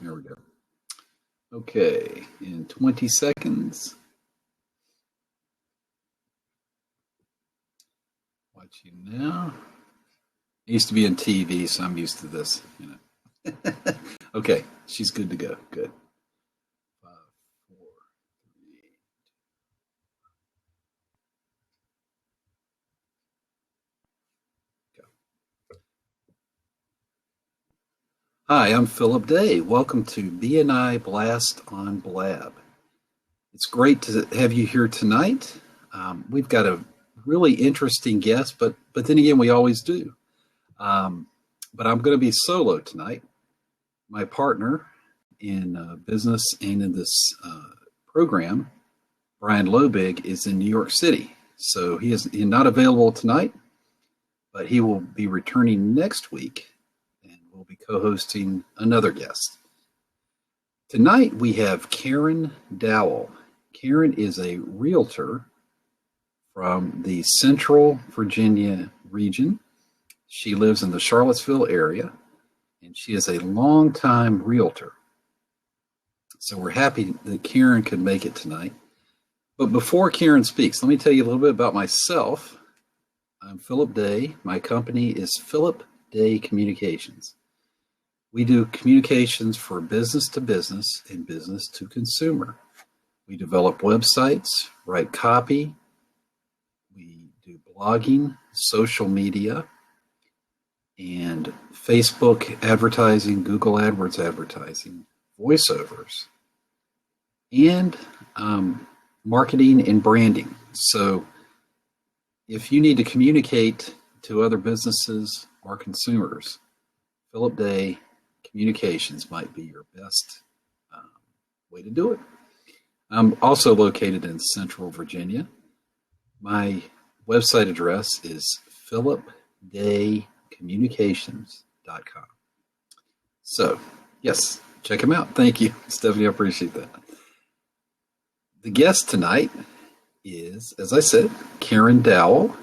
There we go. Okay, in 20 seconds. Watching now. I used to be in TV, so I'm used to this, Okay, she's good to go. Good. 5, 4, 3. Go. Hi, I'm Philip Day. Welcome to BNI Blast on Blab. It's great to have you here tonight. We've got a really interesting guest, but then again, we always do. But I'm going to be solo tonight. My partner in business and in this program, Brian Lobig, is in New York City. So he's not available tonight, but he will be returning next week, and we'll be co-hosting another guest. Tonight we have Karen Dowell. Karen is a realtor from the Central Virginia region. She lives in the Charlottesville area, and she is a longtime realtor. So we're happy that Karen could make it tonight. But before Karen speaks, let me tell you a little bit about myself. I'm Philip Day. My company is Philip Day Communications. We do communications for business to business and business to consumer. We develop websites, write copy, we do blogging, social media, and Facebook advertising, Google AdWords advertising, voiceovers, and marketing and branding. So if you need to communicate to other businesses or consumers, Philip Day Communications might be your best way to do it. I'm also located in Central Virginia. My website address is philipdaycommunications.com. So, yes, check him out. Thank you, Stephanie. I appreciate that. The guest tonight is, as I said, Karen Dowell.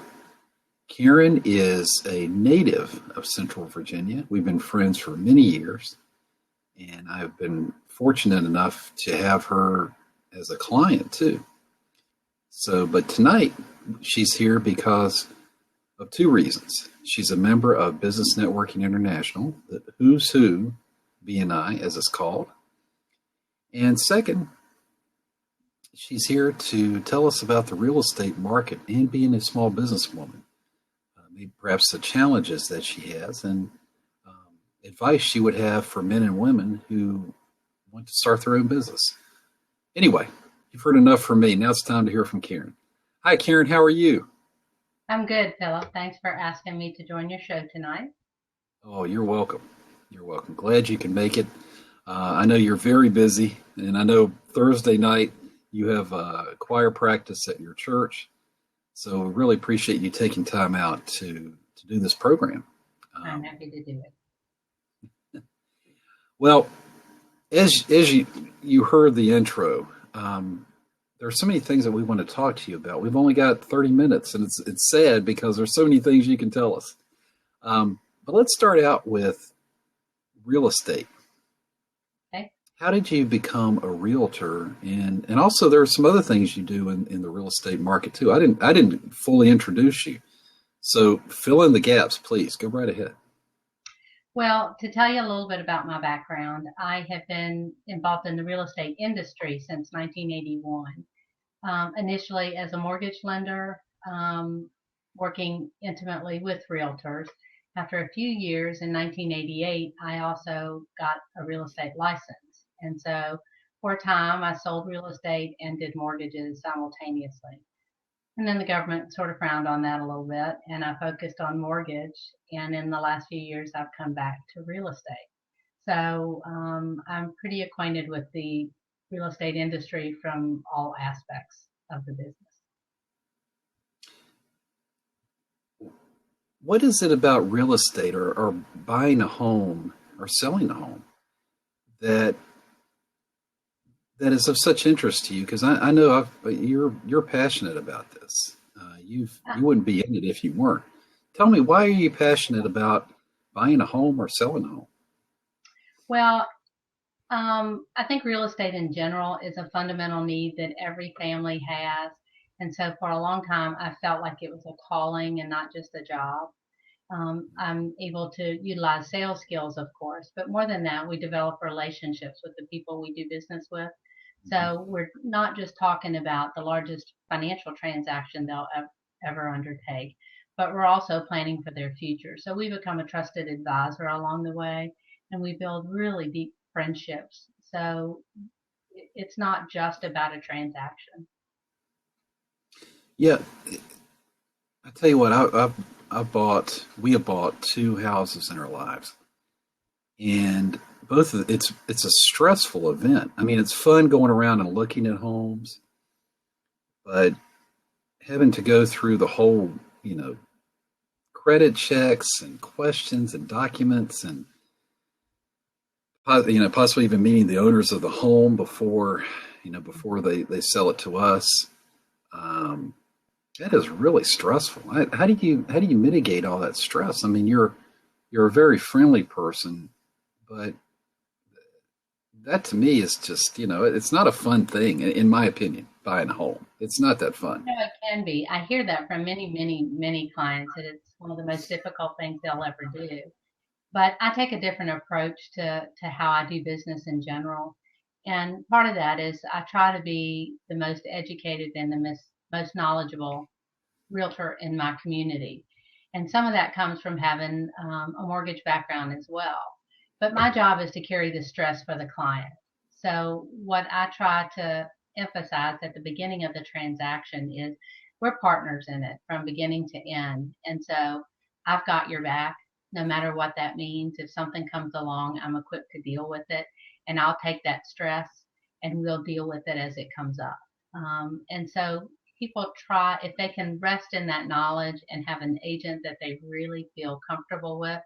Karen is a native of Central Virginia. We've been friends for many years, and I've been fortunate enough to have her as a client too. So, but tonight she's here because of two reasons. She's a member of Business Networking International, the Who's Who BNI, as it's called. And second, she's here to tell us about the real estate market and being a small businesswoman. Maybe perhaps the challenges that she has and advice she would have for men and women who want to start their own business. Anyway, you've heard enough from me. Now it's time to hear from Karen. Hi, Karen. How are you? I'm good, Philip. Thanks for asking me to join your show tonight. Oh, you're welcome. You're welcome. Glad you can make it. I know you're very busy, and I know Thursday night you have choir practice at your church. So we really appreciate you taking time out to do this program. I'm happy to do it. Well, as you heard the intro, there are so many things that we want to talk to you about. We've only got 30 minutes, and it's sad because there's so many things you can tell us. But let's start out with real estate. Okay. How did you become a realtor? And also there are some other things you do in the real estate market too. I didn't fully introduce you. So fill in the gaps, please. Go right ahead. Well, to tell you a little bit about my background, I have been involved in the real estate industry since 1981. Initially as a mortgage lender, working intimately with realtors. After a few years in 1988, I also got a real estate license. And so for a time, I sold real estate and did mortgages simultaneously. And then the government sort of frowned on that a little bit, and I focused on mortgage. And in the last few years, I've come back to real estate. So I'm pretty acquainted with the real estate industry from all aspects of the business. What is it about real estate or buying a home or selling a home that is of such interest to you? Because I know you're passionate about this. You wouldn't be in it if you weren't. Tell me, why are you passionate about buying a home or selling a home? Well, I think real estate in general is a fundamental need that every family has. And so for a long time, I felt like it was a calling and not just a job. I'm able to utilize sales skills, of course, but more than that, we develop relationships with the people we do business with. Mhm. So we're not just talking about the largest financial transaction they'll ever undertake, but we're also planning for their future. So we become a trusted advisor along the way, and we build really deep friendships. So it's not just about a transaction. Yeah, I tell you what, we have bought two houses in our lives, and it's a stressful event. I mean, it's fun going around and looking at homes, but having to go through the whole, you know, credit checks and questions and documents and possibly even meeting the owners of the home before, before they sell it to us. Um, that is really stressful. How do you mitigate all that stress? I mean, you're a very friendly person, but that to me is just, it's not a fun thing, in my opinion, buying a home. It's not that fun. No, it can be. I hear that from many, many, many clients that it's one of the most difficult things they'll ever do. But I take a different approach to how I do business in general. And part of that is I try to be the most educated and the most knowledgeable realtor in my community. And some of that comes from having a mortgage background as well. But my job is to carry the stress for the client. So, what I try to emphasize at the beginning of the transaction is we're partners in it from beginning to end. And so, I've got your back no matter what that means. If something comes along, I'm equipped to deal with it. And I'll take that stress and we'll deal with it as it comes up. And so people try, if they can rest in that knowledge and have an agent that they really feel comfortable with,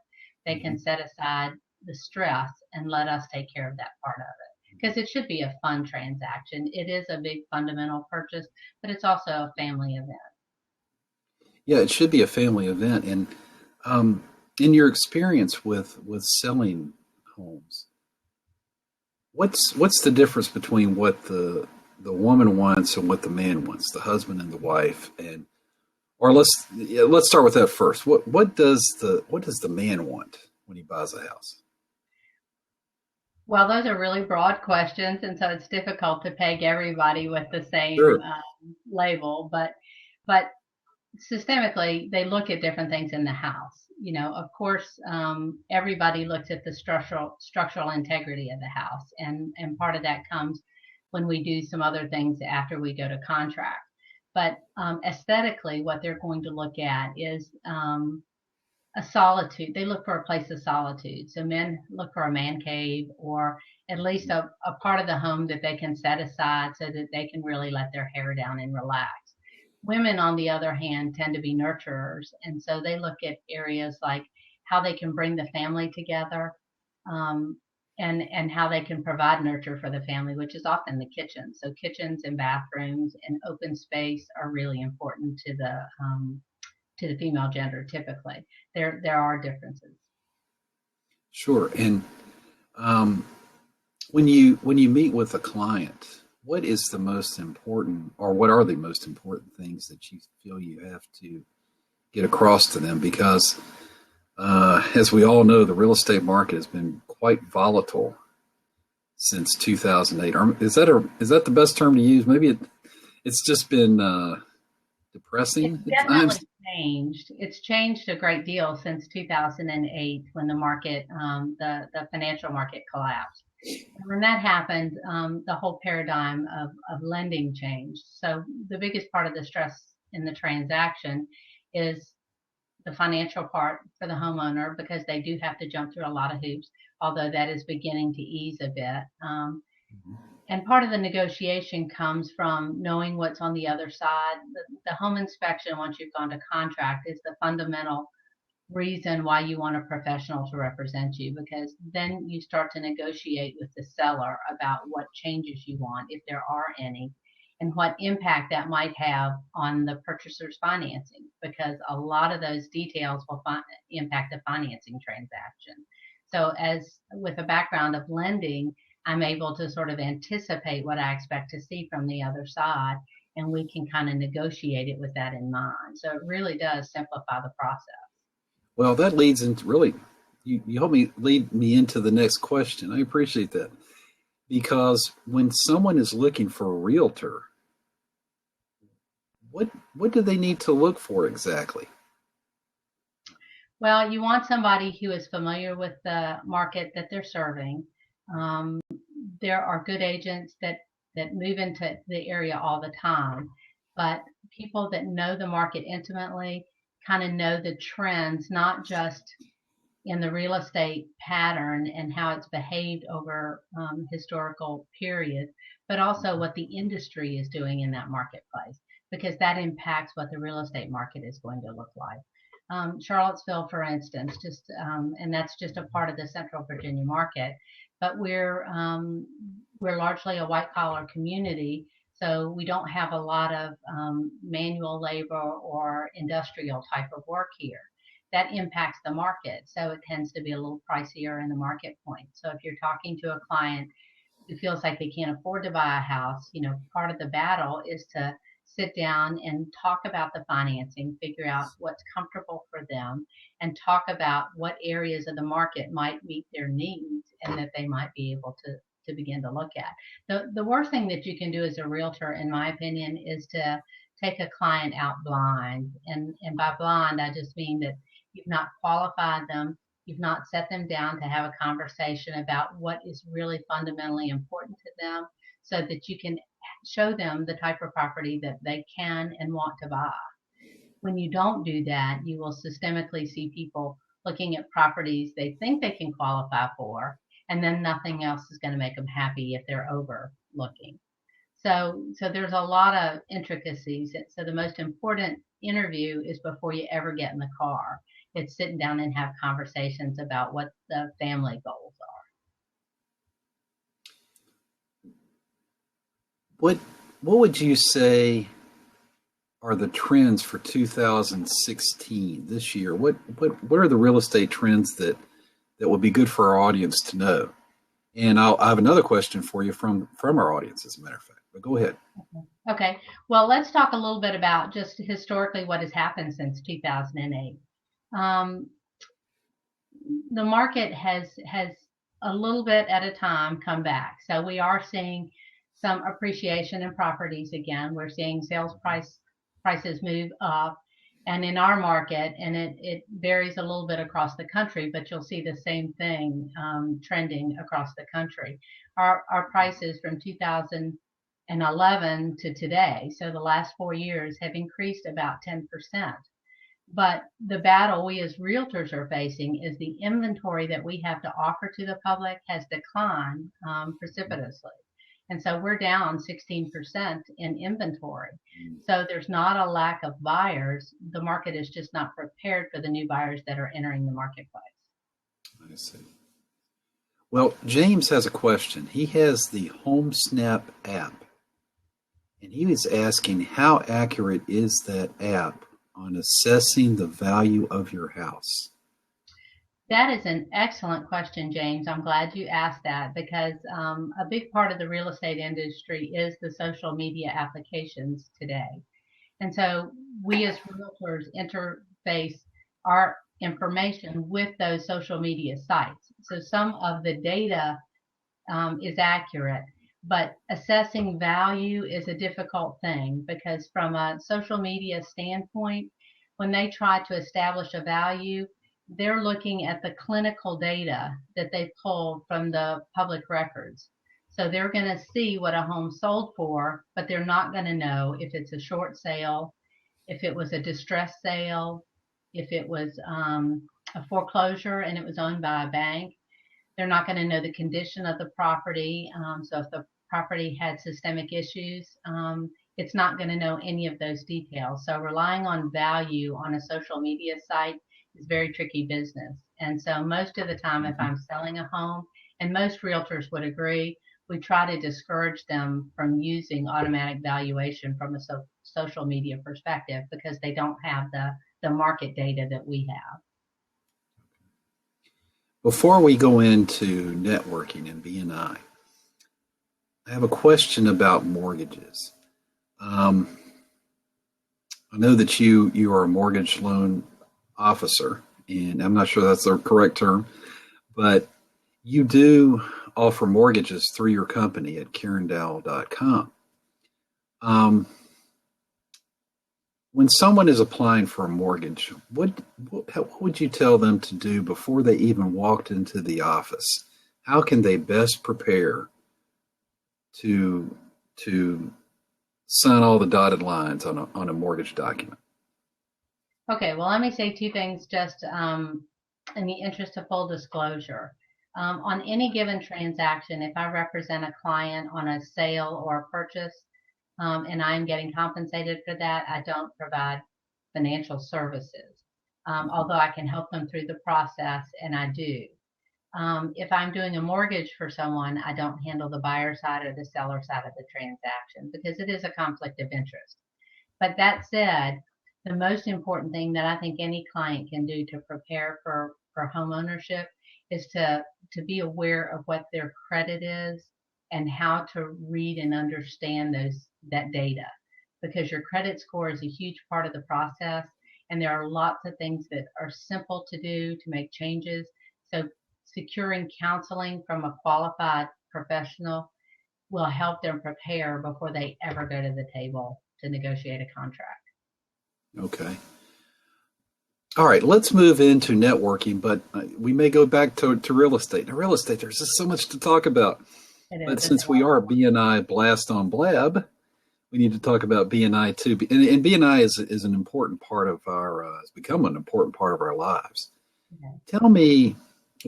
they Mhm. can set aside the stress and let us take care of that part of it. Because it should be a fun transaction. It is a big fundamental purchase, but it's also a family event. Yeah, it should be a family event. And um, in your experience with selling homes, what's the difference between what the woman wants and what the man wants, the husband and the wife? And or let's start with that first. What does the man want when he buys a house? Well, those are really broad questions, and so it's difficult to peg everybody with the same Sure. label. But systemically, they look at different things in the house. Of course, everybody looks at the structural integrity of the house, and part of that comes when we do some other things after we go to contract. But aesthetically, what they're going to look at is a solitude. They look for a place of solitude. So men look for a man cave or at least a part of the home that they can set aside so that they can really let their hair down and relax. Women, on the other hand, tend to be nurturers. And so they look at areas like how they can bring the family together, um, and how they can provide nurture for the family, which is often the kitchen. So kitchens and bathrooms and open space are really important to the female gender typically. There are differences. Sure. And um, when you meet with a client, what is the most important, or what are the most important things that you feel you have to get across to them? Because as we all know, the real estate market has been quite volatile since 2008. Or is that the best term to use? Maybe it's just been It's depressing at definitely times. changed. It's changed a great deal since 2008 when the financial market collapsed. And when that happened, the whole paradigm of lending changed. So the biggest part of the stress in the transaction is the financial part for the homeowner because they do have to jump through a lot of hoops, although that is beginning to ease a bit. And part of the negotiation comes from knowing what's on the other side. The home inspection, once you've gone to contract, is the fundamental reason why you want a professional to represent you because then you start to negotiate with the seller about what changes you want, if there are any, and what impact that might have on the purchaser's financing because a lot of those details will impact the financing transaction. So, as with a background of lending, I'm able to sort of anticipate what I expect to see from the other side, and we can kind of negotiate it with that in mind. So it really does simplify the process. Well, that leads into really, you help me lead me into the next question. I appreciate that because when someone is looking for a realtor, what do they need to look for exactly? Well, you want somebody who is familiar with the market that they're serving. Um, there are good agents that move into the area all the time, but people that know the market intimately kind of know the trends, not just in the real estate pattern and how it's behaved over historical periods, but also what the industry is doing in that marketplace, because that impacts what the real estate market is going to look like. Charlottesville, for instance, and that's just a part of the Central Virginia market, but we're largely a white collar community, so we don't have a lot of manual labor or industrial type of work here. That impacts the market, so it tends to be a little pricier in the market point. So if you're talking to a client who feels like they can't afford to buy a house, part of the battle is to sit down and talk about the financing, figure out what's comfortable for them, and talk about what areas of the market might meet their needs and that they might be able to begin to look at. The worst thing that you can do as a realtor, in my opinion, is to take a client out blind. And by blind, I just mean that you've not qualified them. You've not set them down to have a conversation about what is really fundamentally important to them so that you can show them the type of property that they can and want to buy. When you don't do that, you will systemically see people looking at properties they think they can qualify for, and then nothing else is going to make them happy if they're overlooking. So there's a lot of intricacies. So the most important interview is before you ever get in the car. It's sitting down and have conversations about what the family goals are. What would you say are the trends for 2016 this year? What are the real estate trends that would be good for our audience to know? And I have another question for you from our audience, as a matter of fact. But go ahead. Okay. Well, let's talk a little bit about just historically what has happened since 2008. The market has a little bit at a time come back. So we are seeing some appreciation in properties again. We're seeing prices move up. And in our market, and it varies a little bit across the country, but you'll see the same thing trending across the country. Our prices from 2011 to today, so the last 4 years, have increased about 10%. But the battle we as realtors are facing is the inventory that we have to offer to the public has declined precipitously. And so we're down 16% in inventory. So there's not a lack of buyers. The market is just not prepared for the new buyers that are entering the marketplace. I see. Well, James has a question. He has the Homesnap app, and he was asking how accurate is that app on assessing the value of your house? That is an excellent question, James. I'm glad you asked that because a big part of the real estate industry is the social media applications today. And so we as realtors interface our information with those social media sites. So some of the data is accurate, but assessing value is a difficult thing because from a social media standpoint, when they try to establish a value, they're looking at the clinical data that they pulled from the public records. So they're going to see what a home sold for, but they're not going to know if it's a short sale, if it was a distressed sale, if it was a foreclosure and it was owned by a bank. They're not going to know the condition of the property. So if the property had systemic issues, it's not going to know any of those details. So relying on value on a social media site is very tricky business. And so most of the time, if I'm selling a home, and most realtors would agree, we try to discourage them from using automatic valuation from a social media perspective because they don't have the market data that we have. Before we go into networking and BNI, I have a question about mortgages. Um, I know that you are a mortgage loan officer, and I'm not sure that's the correct term, but you do offer mortgages through your company at KarenDowell.com. Um, when someone is applying for a mortgage, what would you tell them to do before they even walked into the office? How can they best prepare to to sign all the dotted lines on a mortgage document? Okay, well, let me say two things just in the interest of full disclosure. On any given transaction, if I represent a client on a sale or a purchase, and I'm getting compensated for that, I don't provide financial services, although I can help them through the process, and I do. If I'm doing a mortgage for someone, I don't handle the buyer side or the seller side of the transaction because it is a conflict of interest. But that said, the most important thing that I think any client can do to prepare for home ownership is to be aware of what their credit is and how to read and understand that data, because your credit score is a huge part of the process, and there are lots of things that are simple to do to make changes. So securing counseling from a qualified professional will help them prepare before they ever go to the table to negotiate a contract. Okay. All right, let's move into networking, but we may go back to real estate. Now, real estate, there's just so much to talk about. It But is. It's since we are BNI Blast on Blab, we need to talk about BNI too. And BNI is an important part of has become an important part of our lives. okay.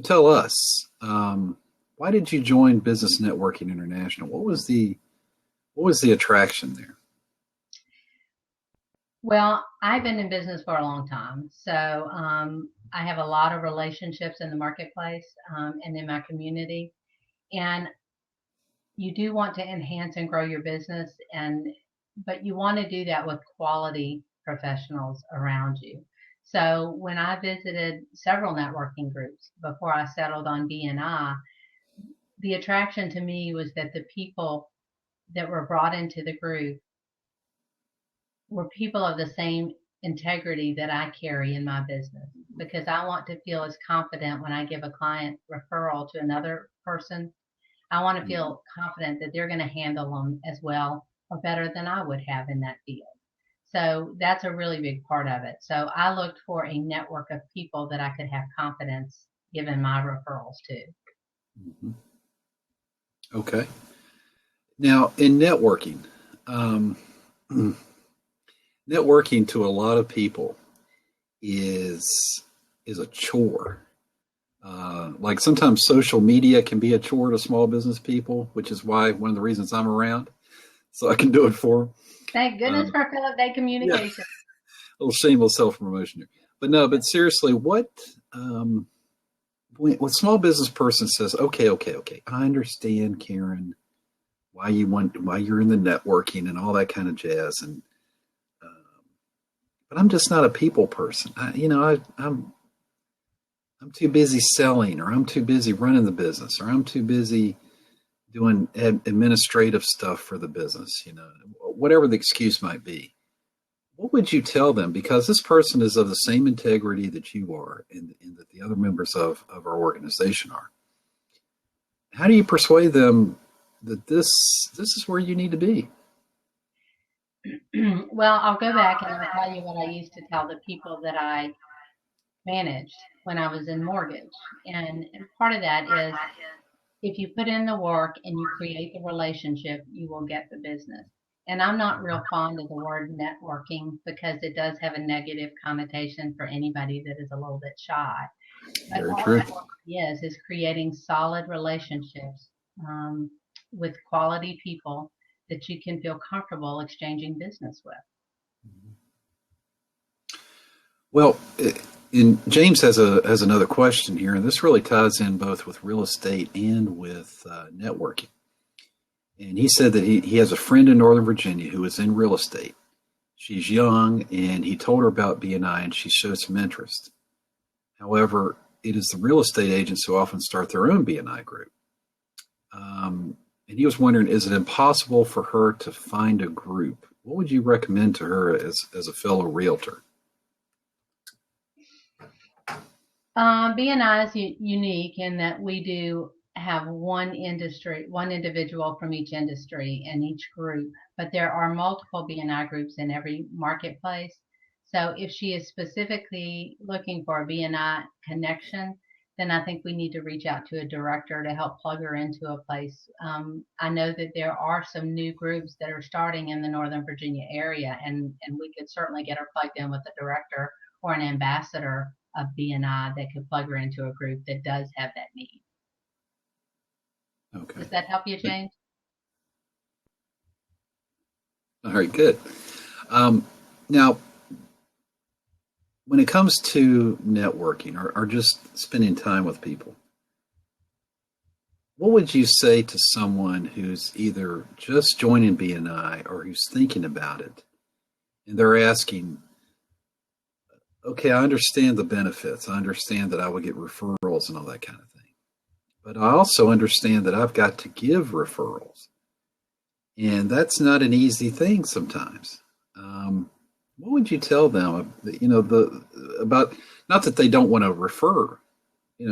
Tell us, why did you join Business Networking International? What was the attraction there? Well, I've been in business for a long time, so I have a lot of relationships in the marketplace and in my community, and you do want to enhance and grow your business, but you want to do that with quality professionals around you. So when I visited several networking groups before I settled on BNI, the attraction to me was that the people that were brought into the group were people of the same integrity that I carry in my business, because I want to feel as confident when I give a client referral to another person. I want to feel confident that they're going to handle them as well or better than I would have in that field. So that's a really big part of it. So I looked for a network of people that I could have confidence giving my referrals to. Mm-hmm. Okay. Now, in networking, um, networking to a lot of people is a chore. Like sometimes social media can be a chore to small business people, which is why one of the reasons I'm around, so I can do it for Thank them. goodness for Philip Day Yeah, Communication. a little shameless self promotion here, but no. But seriously, when small business person says, okay, I understand, Karen, why you're in the networking and all that kind of jazz, and but I'm just not a people person. I'm too busy selling, or I'm too busy running the business, or I'm too busy doing administrative stuff for the business, whatever the excuse might be. What would you tell them? Because this person is of the same integrity that you are, and that the other members of our organization are. How do you persuade them that this is where you need to be? Well, I'll go back and I'll tell you what I used to tell the people that I managed when I was in mortgage. And part of that is if you put in the work and you create the relationship, you will get the business. And I'm not real fond of the word networking because it does have a negative connotation for anybody that is a little bit shy. But Very all true. networking is creating solid relationships with quality people that you can feel comfortable exchanging business with. Well, James has another question here, and this really ties in both with real estate and with networking. And he said that he has a friend in Northern Virginia who is in real estate. She's young, and he told her about BNI, and she showed some interest. However, it is the real estate agents who often start their own BNI group. and he was wondering, is it impossible for her to find a group? What would you recommend to her as a fellow realtor? BNI is unique in that we do have one industry, one individual from each industry in each group, but there are multiple BNI groups in every marketplace. So if she is specifically looking for a BNI connection, then I think we need to reach out to a director to help plug her into a place. I know that there are some new groups that are starting in the Northern Virginia area, and we could certainly get her plugged in with a director or an ambassador of BNI that could plug her into a group that does have that need. Okay. Does that help you, James? All right, good. Now, when it comes to networking or just spending time with people, what would you say to someone who's either just joining BNI or who's thinking about it, and they're asking, okay, I understand the benefits. I understand that I would get referrals and all that kind of thing. But I also understand that I've got to give referrals. And that's not an easy thing sometimes. What would you tell them, about, not that they don't want to refer,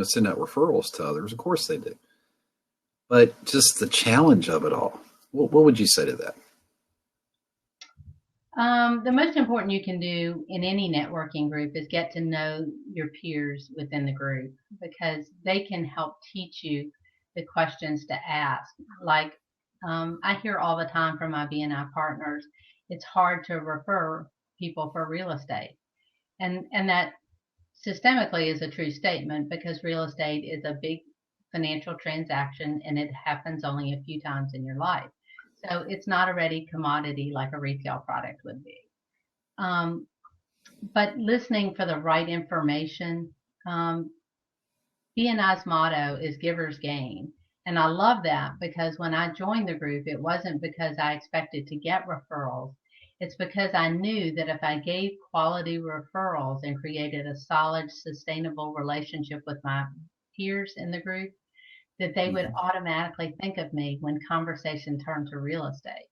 send out referrals to others. Of course they do. But just the challenge of it all. What would you say to that? The most important you can do in any networking group is get to know your peers within the group, because they can help teach you the questions to ask. Like, I hear all the time from my BNI partners, it's hard to refer people for real estate. And that systemically is a true statement, because real estate is a big financial transaction and it happens only a few times in your life. So it's not a ready commodity like a retail product would be. But listening for the right information, BNI's motto is givers gain. And I love that, because when I joined the group, it wasn't because I expected to get referrals. It's because I knew that if I gave quality referrals and created a solid, sustainable relationship with my peers in the group, that they would Mhm. automatically think of me when conversation turned to real estate,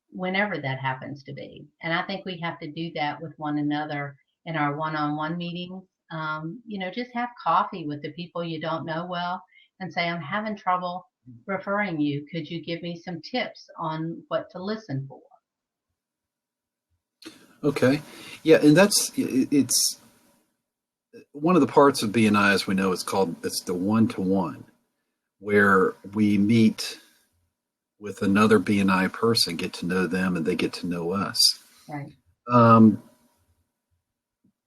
whenever that happens to be. And I think we have to do that with one another in our one-on-one meetings. Just have coffee with the people you don't know well and say, I'm having trouble referring you. Could you give me some tips on what to listen for? Okay. Yeah, and it's one of the parts of BNI, as we know, it's the one-to-one, where we meet with another BNI person, get to know them, and they get to know us. Right. Um,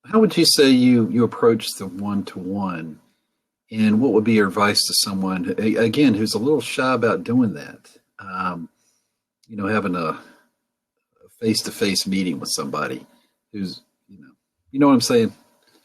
how would you say you approach the one-to-one, and what would be your advice to someone, again, who's a little shy about doing that? Having a face-to-face meeting with somebody who's, you know what I'm saying?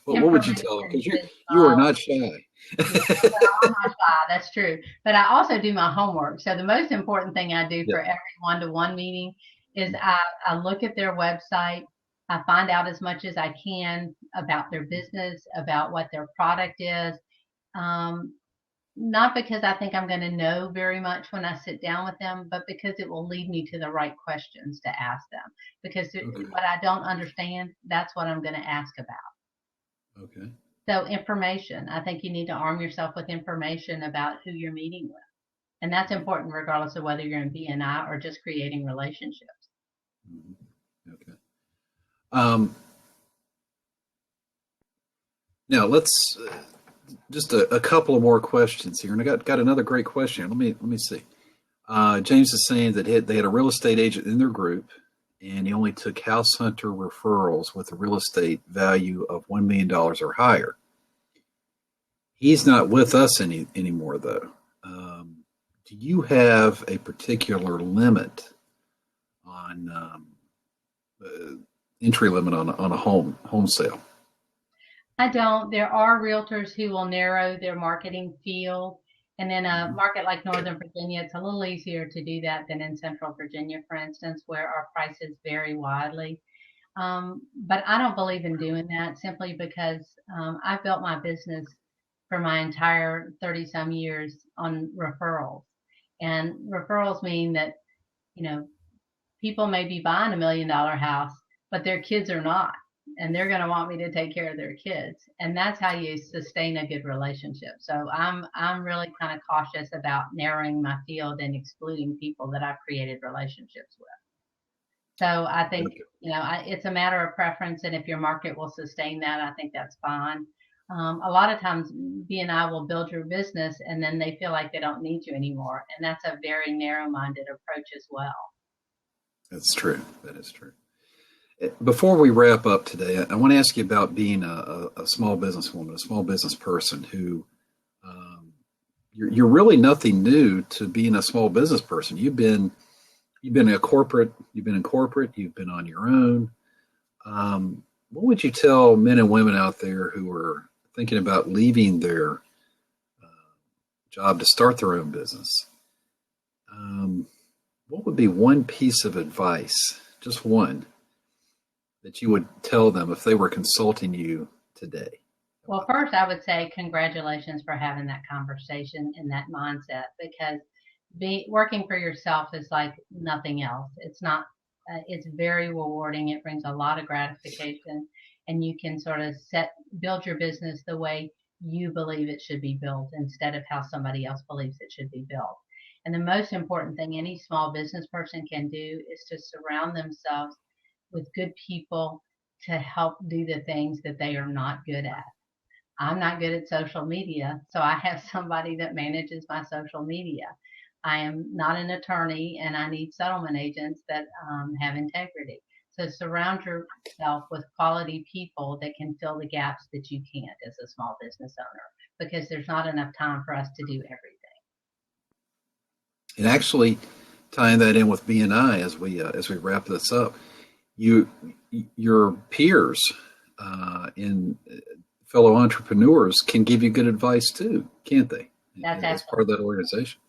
What would you tell them? Information Because is you are not shy. Yeah, well, I'm not shy, that's true. But I also do my homework. So the most important thing I do Yeah. for every one-to-one meeting is I look at their website. I find out as much as I can about their business, about what their product is. Um, Not because I think I'm going to know very much when I sit down with them, but because it will lead me to the right questions to ask them. Because Okay. what I don't understand, that's what I'm going to ask about. Okay. So information, I think you need to arm yourself with information about who you're meeting with. And that's important regardless of whether you're in BNI or just creating relationships. Mhm. Okay. Um, Now let's just a couple of more questions here, and I got another great question. Let me see. James is saying that they had a real estate agent in their group, and he only took house hunter referrals with a real estate value of $1 million or higher. He's not with us anymore, though. Do you have a particular limit on entry limit on a home sale? I don't. There are realtors who will narrow their marketing field. And in a Mhm. market like Northern Virginia, it's a little easier to do that than in Central Virginia, for instance, where our prices vary widely. But I don't believe in doing that, simply because I've built my business for my entire 30 some years on referrals. And referrals mean that, people may be buying $1 million house, but their kids are not. And they're going to want me to take care of their kids. And that's how you sustain a good relationship. So I'm really kind of cautious about narrowing my field and excluding people that I've created relationships with. So I think, it's a matter of preference. And if your market will sustain that, I think that's fine. A lot of times BNI will build your business and then they feel like they don't need you anymore. And that's a very narrow-minded approach as well. That's true. That is true. Before we wrap up today, I want to ask you about being a small businesswoman, a small business person who you're really nothing new to being a small business person. You've been in corporate, you've been on your own. What would you tell men and women out there who are thinking about leaving their job to start their own business? What would be one piece of advice, just one, that you would tell them if they were consulting you today? Well, first, I would say congratulations for having that conversation and that mindset, because working for yourself is like nothing else. It's not, it's very rewarding. It brings a lot of gratification, and you can sort of build your business the way you believe it should be built instead of how somebody else believes it should be built. And the most important thing any small business person can do is to surround themselves with good people to help do the things that they are not good at. I'm not good at social media, so I have somebody that manages my social media. I am not an attorney, and I need settlement agents that have integrity. So surround yourself with quality people that can fill the gaps that you can't as a small business owner, because there's not enough time for us to do everything. And actually, tying that in with BNI as we wrap this up, your peers in fellow entrepreneurs can give you good advice too, can't they? That's as part of that organization.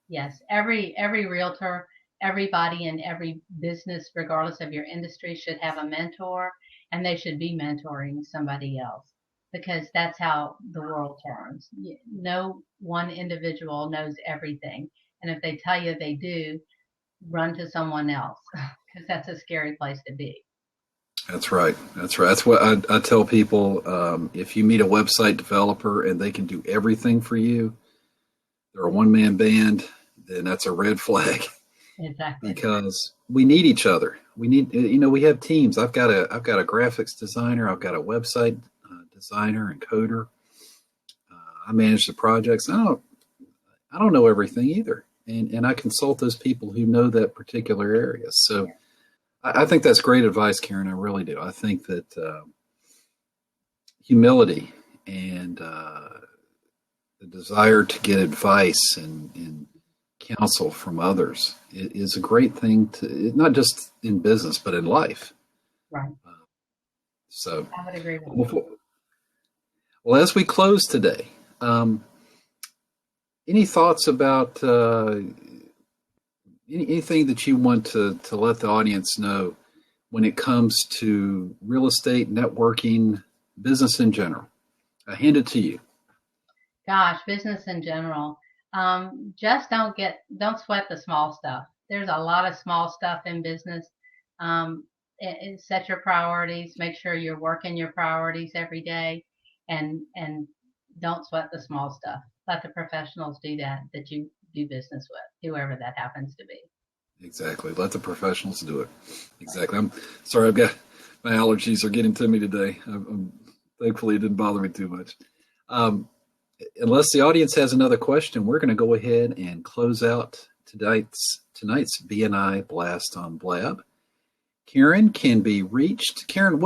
Yes, every realtor, everybody in every business, regardless of your industry, should have a mentor, and they should be mentoring somebody else, because that's how the world turns. No one individual knows everything, and if they tell you they do, run to someone else, because that's a scary place to be. That's right. That's right. That's what I tell people. If you meet a website developer and they can do everything for you, they're a one-man band, then that's a red flag. Exactly. Because we need each other. We need, we have teams. I've got a graphics designer. I've got a website designer and coder. I manage the projects. I don't know everything either, and I consult those people who know that particular area. So. Yeah. I think that's great advice, Karen. I really do. I think that humility and the desire to get advice and counsel from others is a great thing to, not just in business, but in life. Right. So I would agree with you. Well, as we close today, any thoughts about anything that you want to let the audience know when it comes to real estate, networking, business in general? I hand it to you. Gosh, business in general. Just don't sweat the small stuff. There's a lot of small stuff in business. Set your priorities. Make sure you're working your priorities every day, and don't sweat the small stuff. Let the professionals do that you do business with, whoever that happens to be. Exactly. Let the professionals do it. Exactly. I'm sorry. I've got my allergies are getting to me today. Thankfully, it didn't bother me too much. Unless the audience has another question, we're going to go ahead and close out tonight's BNI Blast on Blab. Karen can be reached. Karen,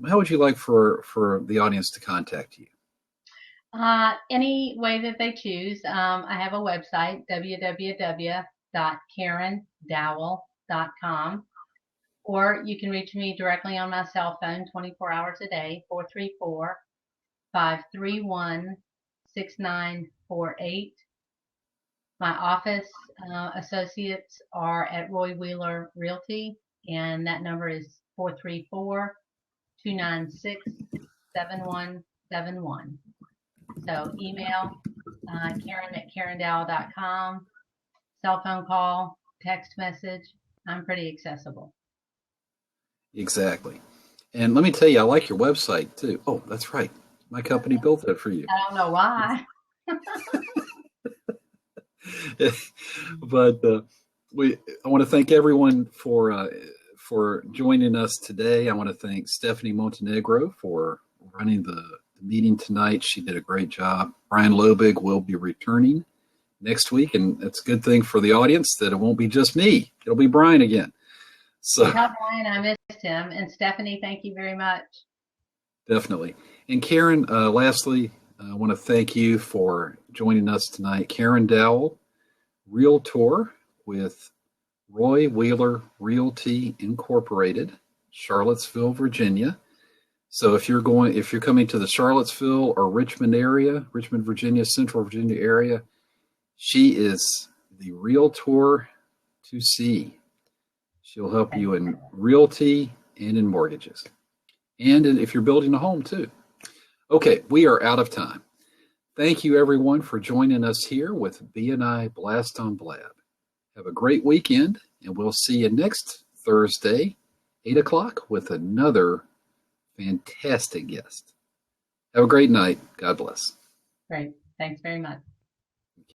how would you like for the audience to contact you? Any way that they choose. I have a website, www.karendowell.com, or you can reach me directly on my cell phone 24 hours a day, 434-531-6948. My office associates are at Roy Wheeler Realty, and that number is 434-296-7171. So email Karen at karendowell.com, cell phone call, text message. I'm pretty accessible. Exactly. And let me tell you, I like your website too. Oh, that's right. My company built that for you. I don't know why. But I want to thank everyone for joining us today. I want to thank Stephanie Montenegro for running the meeting tonight. She did a great job. Brian Lobig will be returning next week, and it's a good thing for the audience that it won't be just me. It'll be Brian again. So Tell Brian I missed him. And Stephanie, thank you very much. definitely. And Karen, lastly, I want to thank you for joining us tonight. Karen Dowell, realtor with Roy Wheeler Realty Incorporated, Charlottesville, Virginia. So if you're coming to the Charlottesville or Richmond area, Richmond, Virginia, Central Virginia area, she is the realtor to see. She'll help you in realty and in mortgages. And if you're building a home too. Okay, we are out of time. Thank you everyone for joining us here with BNI Blast on Blab. Have a great weekend, and we'll see you next Thursday, 8 o'clock, with another fantastic guest. Have a great night. God bless. Great. Thanks very much.